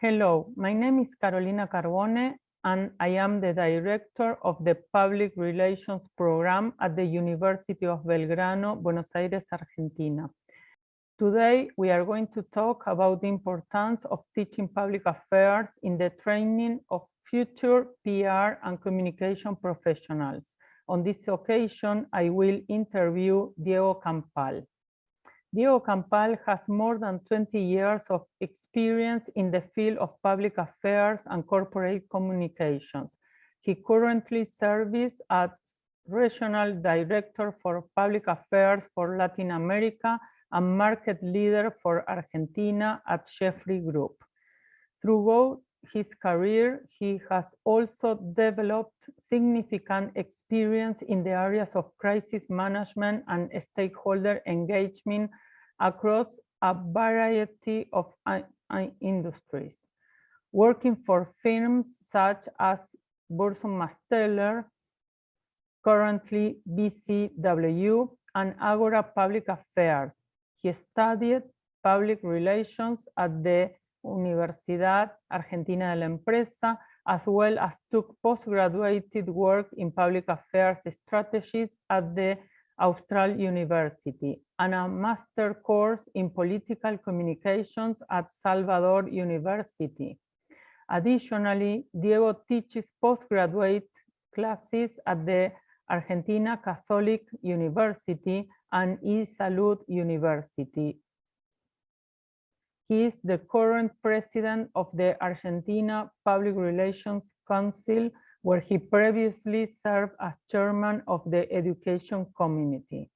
Hello, my name is Carolina Carbone, and I am the director of the Public Relations Program at the University of Belgrano, Buenos Aires, Argentina. Today, we are going to talk about the importance of teaching public affairs in the training of future PR and communication professionals. On this occasion, I will interview Diego Campal. Diego Campal has more than 20 years of experience in the field of public affairs and corporate communications. He currently serves as Regional Director for Public Affairs for Latin America and Market Leader for Argentina at JeffreyGroup. Throughout his career, he has also developed significant experience in the areas of crisis management and stakeholder engagement across a variety of industries, working for firms such as Burson Marsteller, currently BCW, and Agora Public Affairs. He studied public relations at the Universidad, Argentina de la Empresa, as well as took postgraduate work in public affairs strategies at the Austral University and a master course in political communications at Salvador University. Additionally, Diego teaches postgraduate classes at the Argentina Catholic University and Salud University. He is the current president of the Argentina Public Relations Council, where he previously served as chairman of the education community.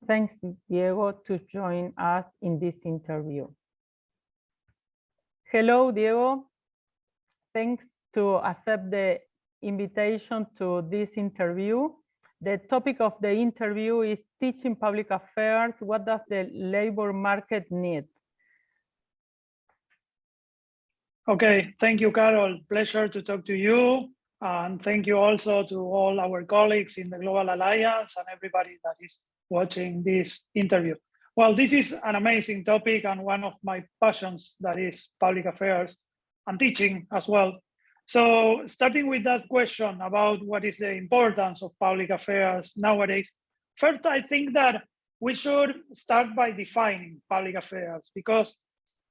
Thanks, Diego, to join us in this interview. Hello, Diego. Thanks to accept the invitation to this interview. The topic of the interview is teaching public affairs. What does the labor market need? Okay, thank you, Carol. Pleasure to talk to you. And thank you also to all our colleagues in the Global Alliance and everybody that is watching this interview. Well, this is an amazing topic and one of my passions, that is public affairs and teaching as well. So starting with that question about what is the importance of public affairs nowadays, first, I think that we should start by defining public affairs, because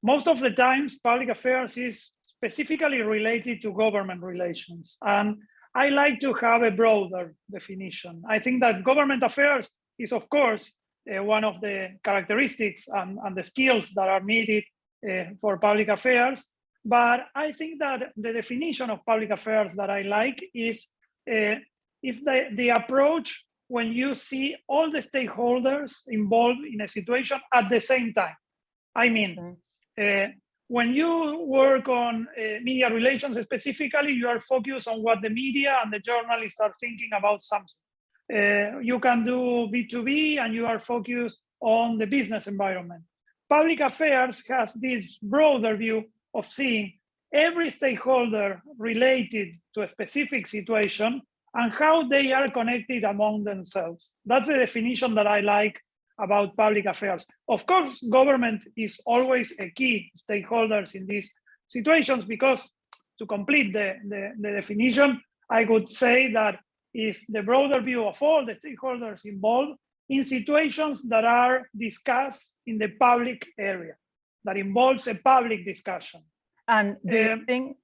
most of the times public affairs is specifically related to government relations. And I like to have a broader definition. I think that government affairs is, of course, one of the characteristics and the skills that are needed for public affairs. But I think that the definition of public affairs that I like is the approach when you see all the stakeholders involved in a situation at the same time. I mean, when you work on media relations specifically, you are focused on what the media and the journalists are thinking about something. You can do B2B and you are focused on the business environment. Public affairs has this broader view of seeing every stakeholder related to a specific situation and how they are connected among themselves. That's the definition that I like about public affairs. Of course, government is always a key stakeholders in these situations, because to complete the definition, I would say that is the broader view of all the stakeholders involved in situations that are discussed in the public area, that involves a public discussion. And do you think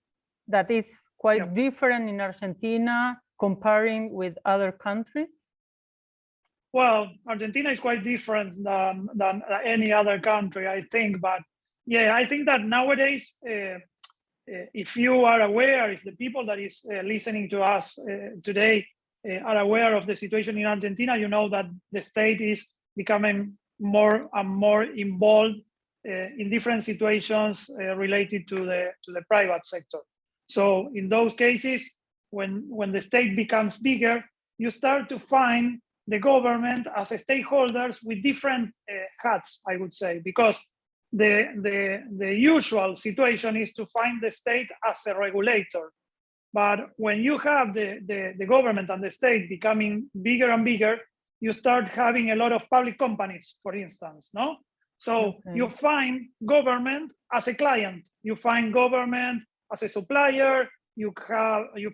that is quite different in Argentina comparing with other countries? Well, Argentina is quite different than any other country, I think. But yeah, I think that nowadays, if you are aware, if the people that is listening to us today are aware of the situation in Argentina, you know that the state is becoming more and more involved in different situations related to the private sector. So in those cases, when the state becomes bigger, you start to find the government as stakeholders with different hats, I would say, because the usual situation is to find the state as a regulator. But when you have the government and the state becoming bigger and bigger, you start having a lot of public companies, for instance, no? So you find government as a client, you find government as a supplier, you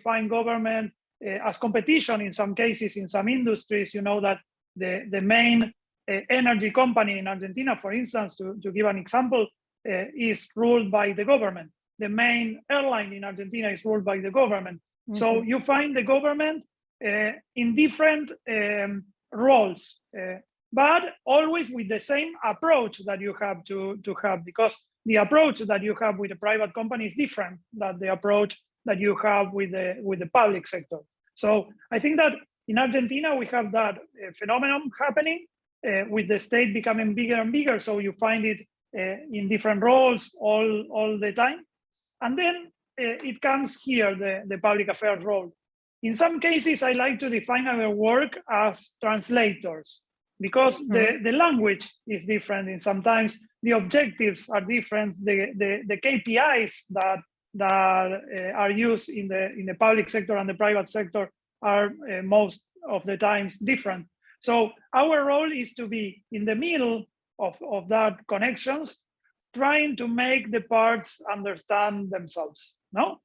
find government as competition in some cases, in some industries. You know that the main energy company in Argentina, for instance, to give an example, is ruled by the government. The main airline in Argentina is ruled by the government. So you find the government in different roles, but always with the same approach that you have to have, because the approach that you have with a private company is different than the approach that you have with the public sector. So I think that in Argentina, we have that phenomenon happening with the state becoming bigger and bigger. So you find it in different roles all the time. And then it comes here, the public affairs role. In some cases, I like to define our work as translators, because the language is different, and sometimes the objectives are different. The KPIs that are used in the public sector and the private sector are most of the times different. So our role is to be in the middle of that connections, trying to make the parts understand themselves. No,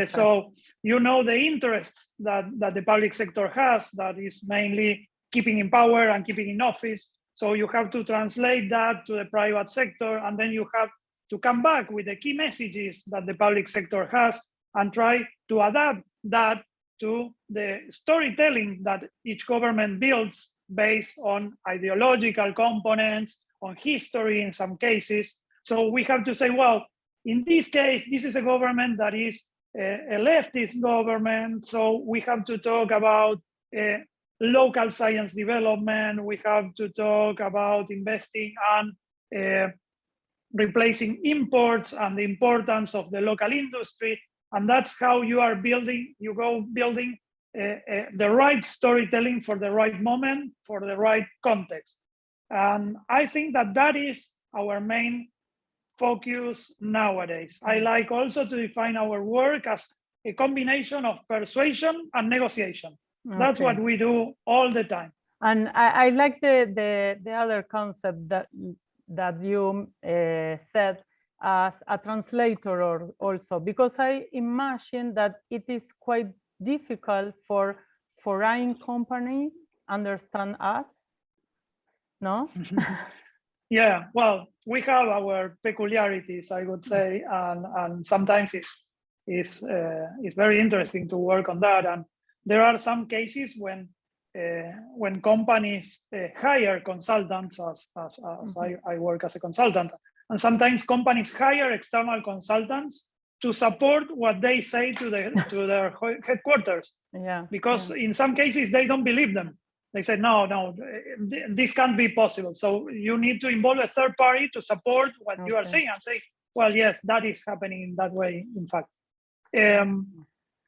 so you know the interests that the public sector has, that is mainly keeping in power and keeping in office. So you have to translate that to the private sector, and then you have to come back with the key messages that the public sector has and try to adapt that to the storytelling that each government builds based on ideological components, on history in some cases. So we have to say, well, in this case, this is a government that is a leftist government. So we have to talk about local science development. We have to talk about investing and replacing imports and the importance of the local industry. And that's how you are building, you go building the right storytelling for the right moment, for the right context. And I think that is our main focus nowadays. I like also to define our work as a combination of persuasion and negotiation. That's what we do all the time. And I like the other concept that you said as a translator also, because I imagine that it is quite difficult for foreign companies understand us, no? Yeah, well, we have our peculiarities, I would say, and sometimes it's very interesting to work on that. And there are some cases when companies hire consultants, as I work as a consultant, and sometimes companies hire external consultants to support what they say to their headquarters. Yeah. Because in some cases they don't believe them. They say, no, this can't be possible. So you need to involve a third party to support what you are saying and say, well, yes, that is happening in that way, in fact.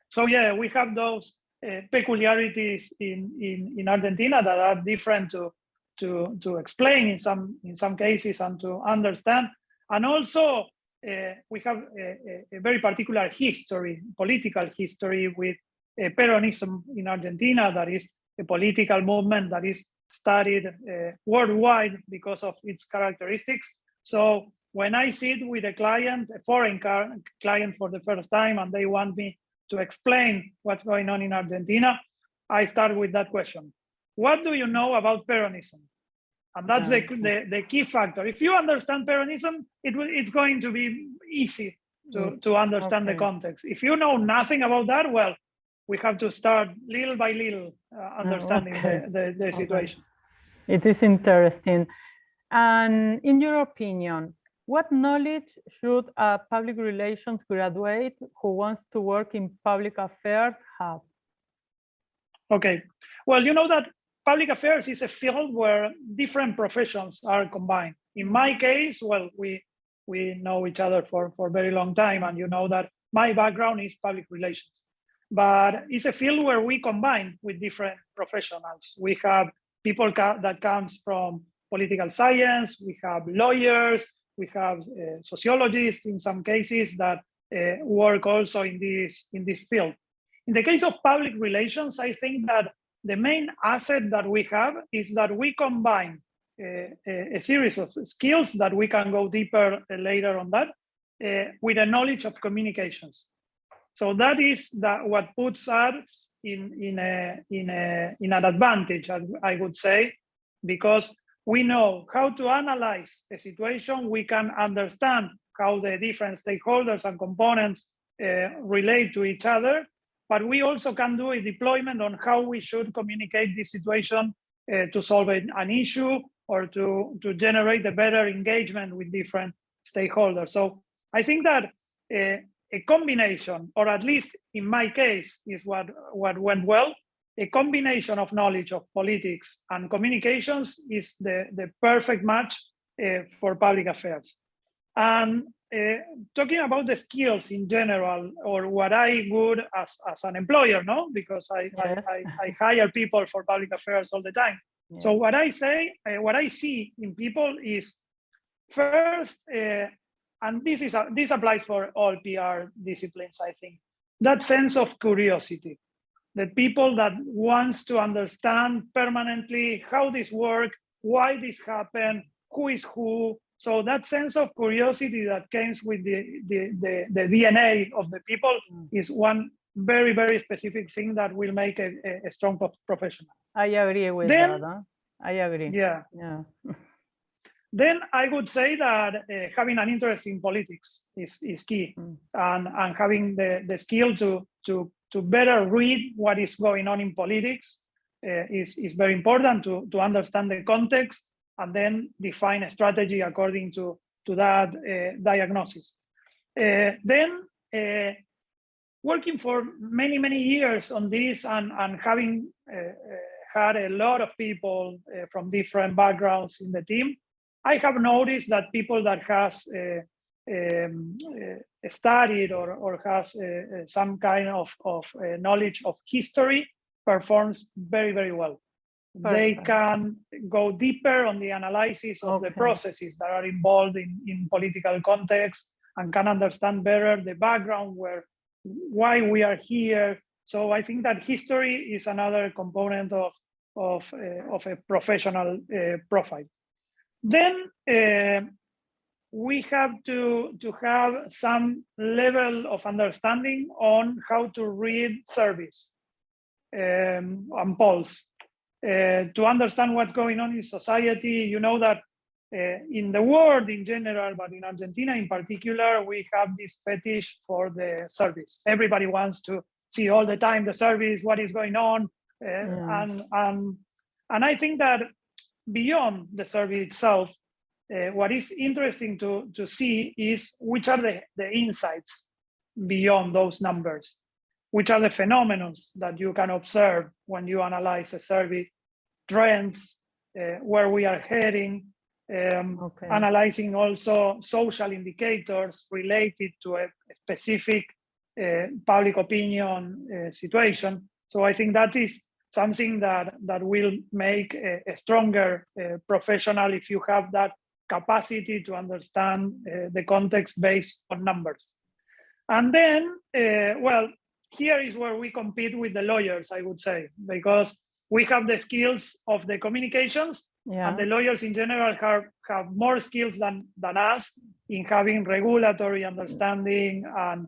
So yeah, we have those peculiarities in Argentina that are different to explain in some cases and to understand. And also we have a very particular history, political history with Peronism in Argentina, that is a political movement that is studied worldwide because of its characteristics. So when I sit with a client, a foreign client for the first time, and they want me to explain what's going on in Argentina, I start with that question. What do you know about Peronism? And that's the key factor. If you understand Peronism, it's going to be easy to understand the context. If you know nothing about that, well, we have to start little by little understanding the situation. It is interesting. And in your opinion, what knowledge should a public relations graduate who wants to work in public affairs have? Okay, well, you know that public affairs is a field where different professions are combined. In my case, well, we know each other for a very long time, and you know that my background is public relations. But it's a field where we combine with different professionals. We have people that comes from political science, we have lawyers, we have sociologists in some cases that work also in this field. In the case of public relations, I think that the main asset that we have is that we combine a series of skills that we can go deeper later on that, with a knowledge of communications. So that is what puts us in an advantage, I would say, because we know how to analyze a situation. We can understand how the different stakeholders and components relate to each other, but we also can do a deployment on how we should communicate this situation to solve an issue or to generate a better engagement with different stakeholders. So I think that a combination, or at least in my case, is what went well. A combination of knowledge of politics and communications is the perfect match for public affairs. And talking about the skills in general, or what I would as an employer, no, because I hire people for public affairs all the time. Yeah. So what I see in people is first, and this applies for all PR disciplines, I think, that sense of curiosity. The people that wants to understand permanently how this works, why this happened, who is who. So that sense of curiosity that comes with the DNA of the people is one very, very specific thing that will make a strong professional. I agree with that. Huh? I agree. Yeah. Then I would say that having an interest in politics is key, and having the skill to better read what is going on in politics is very important to understand the context and then define a strategy according to that diagnosis. Then working for many, many years on this and having had a lot of people from different backgrounds in the team, I have noticed that people that has studied or has some kind of knowledge of history performs very, very well. Perfect. They can go deeper on the analysis of the processes that are involved in political context and can understand better the background why we are here. So I think that history is another component of a professional profile. Then we have to have some level of understanding on how to read surveys and polls to understand what's going on in society. You know that in the world in general, but in Argentina in particular, we have this fetish for the surveys. Everybody wants to see all the time the surveys, what is going on, and I think that beyond the survey itself, what is interesting to see is which are the insights beyond those numbers, which are the phenomena that you can observe when you analyze a survey, trends, where we are heading, analyzing also social indicators related to a specific public opinion situation. So I think that is something that will make a stronger professional if you have that capacity to understand the context based on numbers. And then, well, here is where we compete with the lawyers, I would say, because we have the skills of the communications, and the lawyers in general have more skills than us in having regulatory understanding and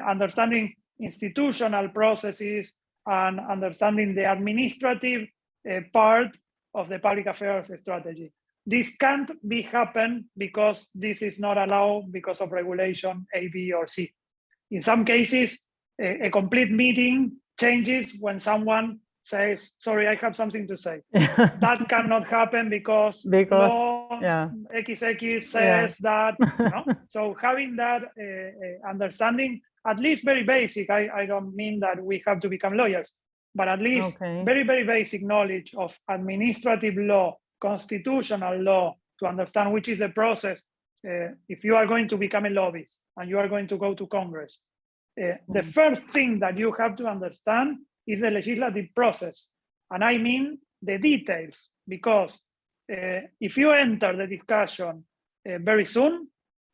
understanding institutional processes and understanding the administrative part of the public affairs strategy. This can't be happen because this is not allowed because of regulation A, B, or C. In some cases, a complete meeting changes when someone says, sorry, I have something to say. That cannot happen because law XX says that. You know? So having that understanding, at least very basic, I don't mean that we have to become lawyers, but at least very, very basic knowledge of administrative law, constitutional law, to understand which is the process. If you are going to become a lobbyist and you are going to go to Congress, the first thing that you have to understand is the legislative process. And I mean the details, because if you enter the discussion very soon,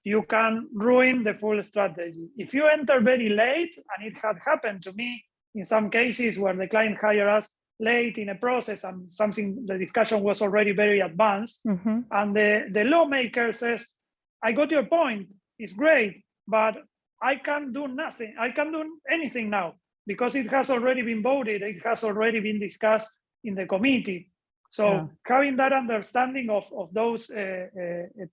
you can ruin the full strategy. If you enter very late, and it had happened to me in some cases where the client hired us late in a process and something, the discussion was already very advanced. And the lawmaker says, I got your point, it's great, but I can't do nothing. I can't do anything now because it has already been voted. It has already been discussed in the committee. So having that understanding of those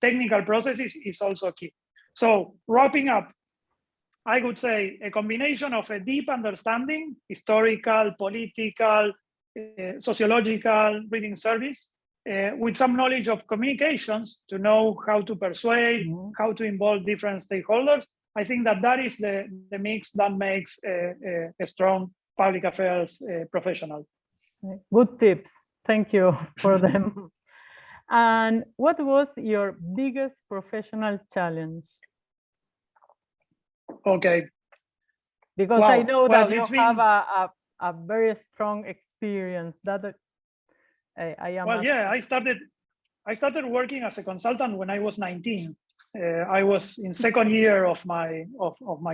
technical processes is also key. So wrapping up, I would say a combination of a deep understanding, historical, political, sociological, reading service, with some knowledge of communications to know how to persuade, how to involve different stakeholders. I think that is the mix that makes a strong public affairs professional. Good tips. Thank you for them. And what was your biggest professional challenge? Okay. Because I know that you have a very strong experience. That I am. Well, yeah, I started working as a consultant when I was 19. I was in second year of my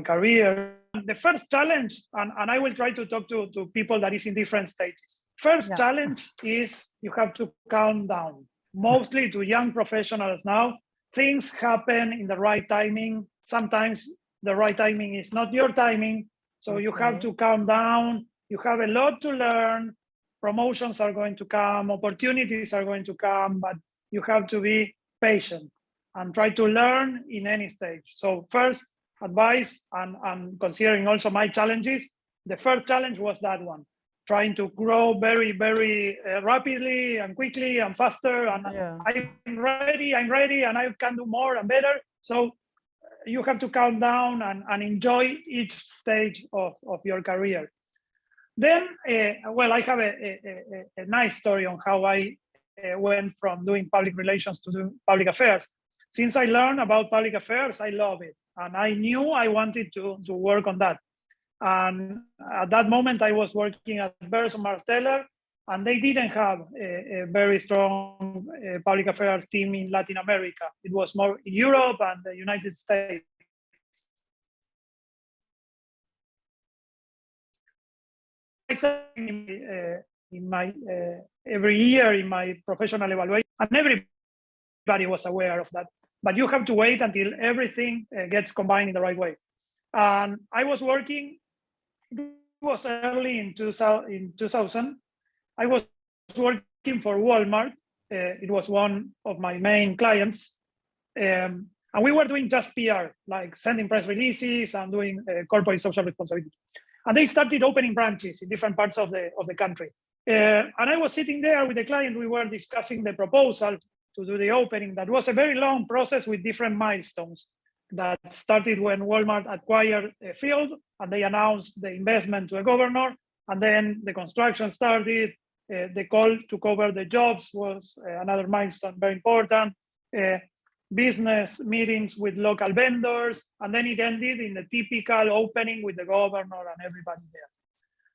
career. The first challenge, and I will try to talk to people that is in different stages. First challenge is you have to calm down. Mostly to young professionals now, things happen in the right timing. Sometimes the right timing is not your timing. So you have to calm down. You have a lot to learn. Promotions are going to come, opportunities are going to come, but you have to be patient and try to learn in any stage. So first advice, and considering also my challenges, the first challenge was that one, trying to grow very, very rapidly and quickly and faster. And I'm ready, and I can do more and better. So you have to calm down and enjoy each stage of your career. Then, well, I have a nice story on how I went from doing public relations to doing public affairs. Since I learned about public affairs, I love it. And I knew I wanted to work on that. And at that moment, I was working at Burson Marsteller, and they didn't have a very strong public affairs team in Latin America. It was more in Europe and the United States. In my every year in my professional evaluation, and everybody was aware of that. But you have to wait until everything gets combined in the right way. And I was working. It was early in 2000. I was working for Walmart. It was one of my main clients, and we were doing just PR, like sending press releases and doing corporate social responsibility. And they started opening branches in different parts of the country. And I was sitting there with the client. We were discussing the proposal to do the opening. That was a very long process with different milestones that started when Walmart acquired a field and they announced the investment to a governor. And then the construction started. The call to cover the jobs was another milestone, very important. Business meetings with local vendors, and then it ended in the typical opening with the governor and everybody there.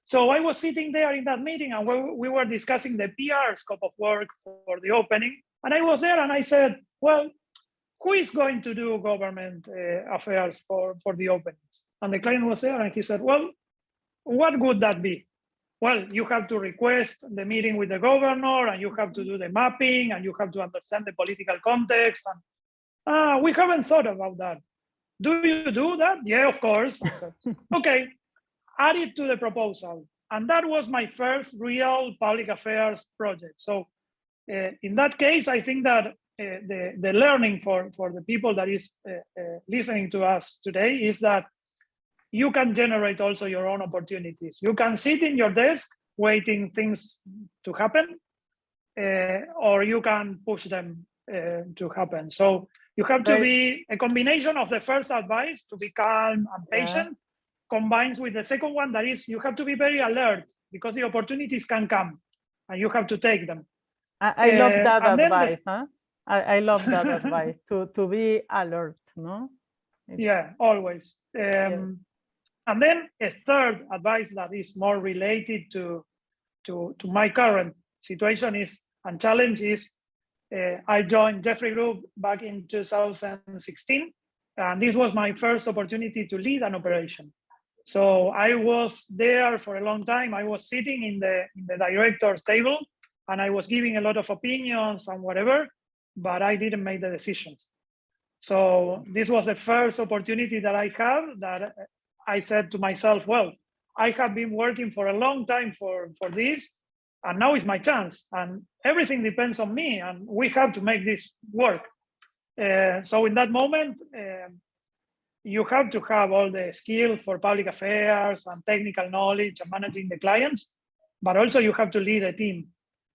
So I was sitting there in that meeting, and we were discussing the PR scope of work for the opening. And I was there and I said, well, who is going to do government affairs for the openings? And the client was there and he said, well, what would that be? Well, you have to request the meeting with the governor, and you have to do the mapping, and you have to understand the political context. And we haven't thought about that. Do you do that? Yeah, of course. I said, okay, add it to the proposal. And that was my first real public affairs project. So in that case, I think that the learning for the people that is listening to us today is that you can generate also your own opportunities. You can sit in your desk waiting things to happen, or you can push them to happen. So you have to be a combination of the first advice, to be calm and patient, combines with the second one, that is, you have to be very alert because the opportunities can come and you have to take them. I love that advice. I love that advice, to be alert, no? Yeah, always. And then a third advice that is more related to my current situation is, and challenge is, I joined JeffreyGroup back in 2016, and this was my first opportunity to lead an operation. So I was there for a long time. I was sitting in the director's table, and I was giving a lot of opinions and whatever, but I didn't make the decisions. So this was the first opportunity that I have, that I said to myself, well, I have been working for a long time for this, and now is my chance, and everything depends on me, and we have to make this work. So in that moment, you have to have all the skills for public affairs and technical knowledge and managing the clients, but also you have to lead a team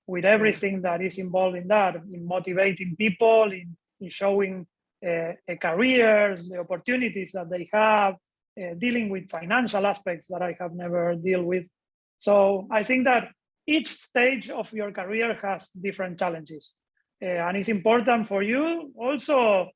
with everything that is involved in that, in motivating people, in showing a career, the opportunities that they have, dealing with financial aspects that I have never dealt with. So I think that each stage of your career has different challenges. And it's important for you also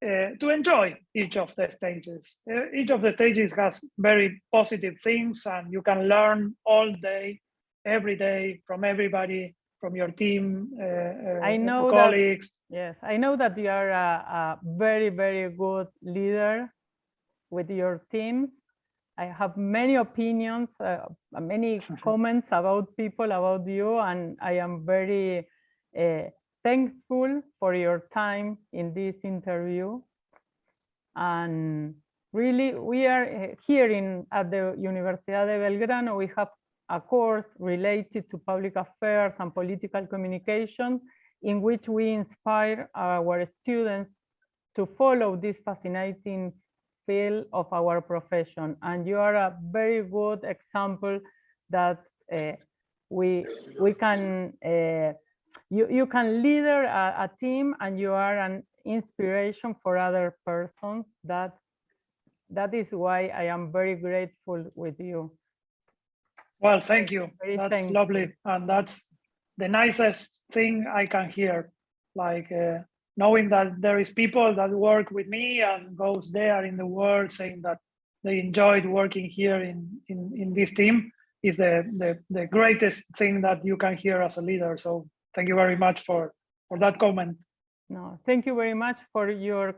to enjoy each of the stages. Each of the stages has very positive things, and you can learn all day, every day, from everybody, from your team, I know colleagues. Yes, I know that you are a very, very good leader with your teams. I have many opinions, many comments about people, about you, and I am very thankful for your time in this interview. And really, we are here at the Universidad de Belgrano. We have a course related to public affairs and political communications, in which we inspire our students to follow this fascinating field of our profession. And you are a very good example that you can lead a team, and you are an inspiration for other persons. That is why I am very grateful with you. Well, thank you. That's lovely. And that's the nicest thing I can hear, like knowing that there is people that work with me and goes there in the world saying that they enjoyed working here in this team is the greatest thing that you can hear as a leader. So thank you very much for that comment. No, thank you very much for your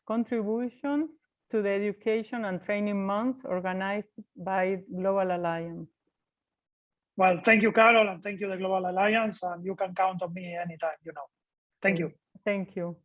contributions to the education and training months organized by Global Alliance. Well, thank you, Carol, and thank you, the Global Alliance, and you can count on me anytime, you know. Thank you. Thank you.